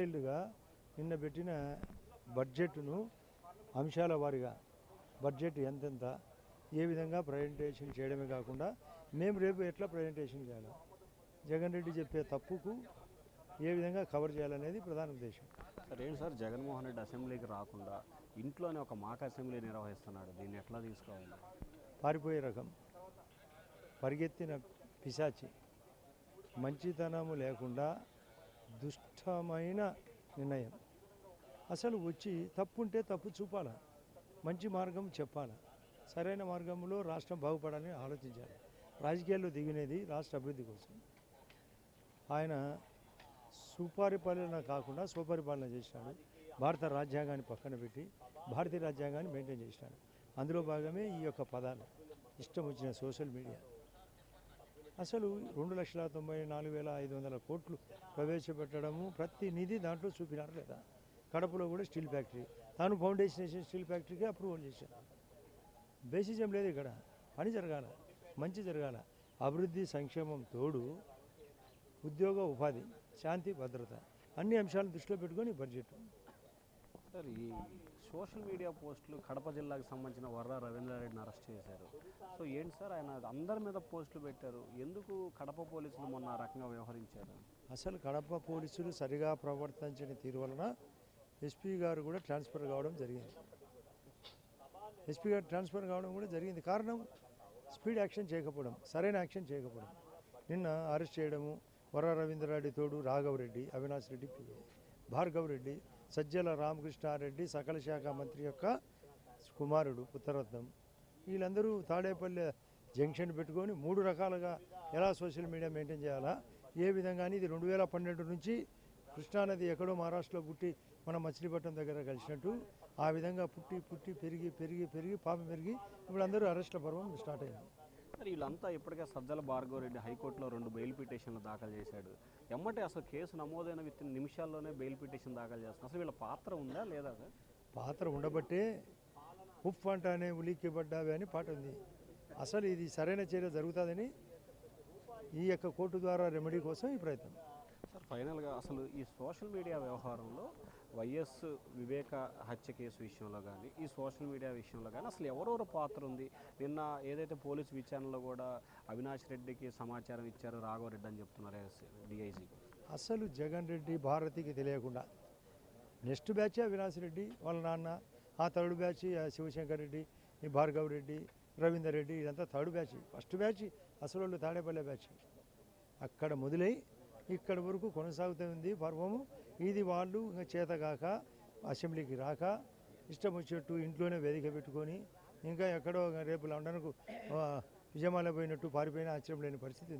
డీటెయిల్డ్గా నిన్న పెట్టిన బడ్జెట్ను అంశాల వారీగా బడ్జెట్ ఎంతెంత ఏ విధంగా ప్రజెంటేషన్ చేయడమే కాకుండా మేము రేపు ఎట్లా ప్రజెంటేషన్ చేయాలి, జగన్ రెడ్డి చెప్పే తప్పుకు ఏ విధంగా కవర్ చేయాలనేది ప్రధాన ఉద్దేశం. సార్ ఏంటి సార్, జగన్మోహన్ రెడ్డి అసెంబ్లీకి రాకుండా ఇంట్లోనే ఒక మాక్ అసెంబ్లీ నిర్వహిస్తున్నాడు, దీన్ని ఎట్లా తీసుకోవాలి? పారిపోయే రకం, పరిగెత్తిన పిశాచి, మంచితనము లేకుండా దుష్టమైన నిర్ణయం. అసలు వచ్చి తప్పుంటే తప్పు చూపాలా, మంచి మార్గం చెప్పాలా, సరైన మార్గంలో రాష్ట్రం బాగుపడాలని ఆలోచించాలి. రాజకీయాల్లో దిగినది రాష్ట్ర అభివృద్ధి కోసం. ఆయన సుపరిపాలన కాకుండా స్వపరిపాలన చేసినాడు. భారత రాజ్యాంగాన్ని పక్కన పెట్టి భారతీయ రాజ్యాంగాన్ని మెయింటైన్ చేసినాడు. అందులో భాగమే ఈ యొక్క పదాలు, ఇష్టం వచ్చిన సోషల్ మీడియా. అసలు 2,94,500 కోట్లు ప్రవేశపెట్టడము, ప్రతి నిధి దాంట్లో చూపినారు లేదా? కడపలో కూడా స్టీల్ ఫ్యాక్టరీ, తాను ఫౌండేషన్ వేసిన స్టీల్ ఫ్యాక్టరీకి అప్రూవల్ చేశాను. బేసిజం లేదు ఇక్కడ. పని జరగాల, మంచి జరగాల, అభివృద్ధి సంక్షేమం తోడు ఉద్యోగ ఉపాధి, శాంతి భద్రత, అన్ని అంశాలను దృష్టిలో పెట్టుకొని బడ్జెట్. సార్, ఈ సోషల్ మీడియా పోస్టులు కడప జిల్లాకు సంబంధించిన వర్రా రవీంద్రారెడ్డిని అరెస్ట్ చేశారు. సో ఏంటి సార్, ఆయన అందరి మీద పోస్టులు పెట్టారు, ఎందుకు కడప పోలీసులు మొన్న ఆ రకంగా వ్యవహరించారు? అసలు కడప పోలీసులు సరిగా ప్రవర్తించిన తీరు వలన ఎస్పీ గారు కూడా ట్రాన్స్ఫర్ కావడం జరిగింది. ఎస్పీ గారు ట్రాన్స్ఫర్ కావడం కూడా జరిగింది. కారణం స్పీడ్ యాక్షన్ చేయకపోవడం, సరైన యాక్షన్ చేయకపోవడం. నిన్న అరెస్ట్ చేయడము, వర్రా రవీంద్రారెడ్డి తోడు రాఘవరెడ్డి, అవినాష్ రెడ్డి పిఏ, భార్గవ్ రెడ్డి, సజ్జల రామకృష్ణారెడ్డి సకల శాఖ మంత్రి యొక్క కుమారుడు పుత్రరత్నం, వీళ్ళందరూ తాడేపల్లి జంక్షన్ పెట్టుకొని 3 రకాలుగా ఎలా సోషల్ మీడియా మెయింటైన్ చేయాలా, ఏ విధంగా. ఇది 2012 నుంచి కృష్ణానది ఎక్కడో మహారాష్ట్రలో పుట్టి మన మచిలీపట్నం దగ్గర కలిసినట్టు ఆ విధంగా పుట్టి పుట్టి పెరిగి పెరిగి పెరిగి పాపం పెరిగి ఇప్పుడు అందరూ అరెస్ట్ల పర్వం స్టార్ట్ అయింది. మరి వీళ్ళంతా ఇప్పటికే సజ్జల భార్గవ్ రెడ్డి హైకోర్టులో 2 బెయిల్ పిటిషన్లు దాఖలు చేశాడు. ఎమ్మటే అసలు కేసు నమోదైన విత్ నిమిషాల్లోనే బెయిల్ పిటిషన్ దాఖలు చేస్తున్నారు. అసలు వీళ్ళ పాత్ర ఉందా లేదా? పాత్ర ఉండబట్టే ఉఫ్ అంటానే ఉలిక్కిపడ్డావే అని పాట ఉంది. అసలు ఇది సరైన చర్య జరుగుతుందని ఈ యొక్క కోర్టు ద్వారా రెమెడీ కోసం ఈ ప్రయత్నం. సార్, ఫైనల్గా అసలు ఈ సోషల్ మీడియా వ్యవహారంలో వైఎస్ వివేక హత్య కేసు విషయంలో కానీ, ఈ సోషల్ మీడియా విషయంలో కానీ అసలు ఎవరెవరు పాత్ర ఉంది? నిన్న ఏదైతే పోలీసు విచారణలో కూడా అవినాష్ రెడ్డికి సమాచారం ఇచ్చారు రాఘవరెడ్డి అని చెప్తున్నారు డిఐజీ. అసలు జగన్ రెడ్డి భారతికి తెలియకుండా నెక్స్ట్ బ్యాచ్ అవినాష్ రెడ్డి వాళ్ళ నాన్న, ఆ థర్డ్ బ్యాచ్ శివశంకర్ రెడ్డి, ఈ భార్గవ్ రెడ్డి, రవీందర్ రెడ్డి, ఇదంతా థర్డ్ బ్యాచ్. ఫస్ట్ బ్యాచ్ అసలు వాళ్ళు తాడేపల్లె బ్యాచ్. అక్కడ మొదలై ఇక్కడి వరకు కొనసాగుతూ ఉంది పర్వము. ఇది వాళ్ళు ఇంకా చేతగాక అసెంబ్లీకి రాక ఇష్టం వచ్చినట్టు ఇంట్లోనే వేదిక పెట్టుకొని ఇంకా ఎక్కడో రేపు లండన్కు విజయమాల పోయినట్టు పారిపోయిన ఆశ్చర్యం లేని పరిస్థితి ఉంది.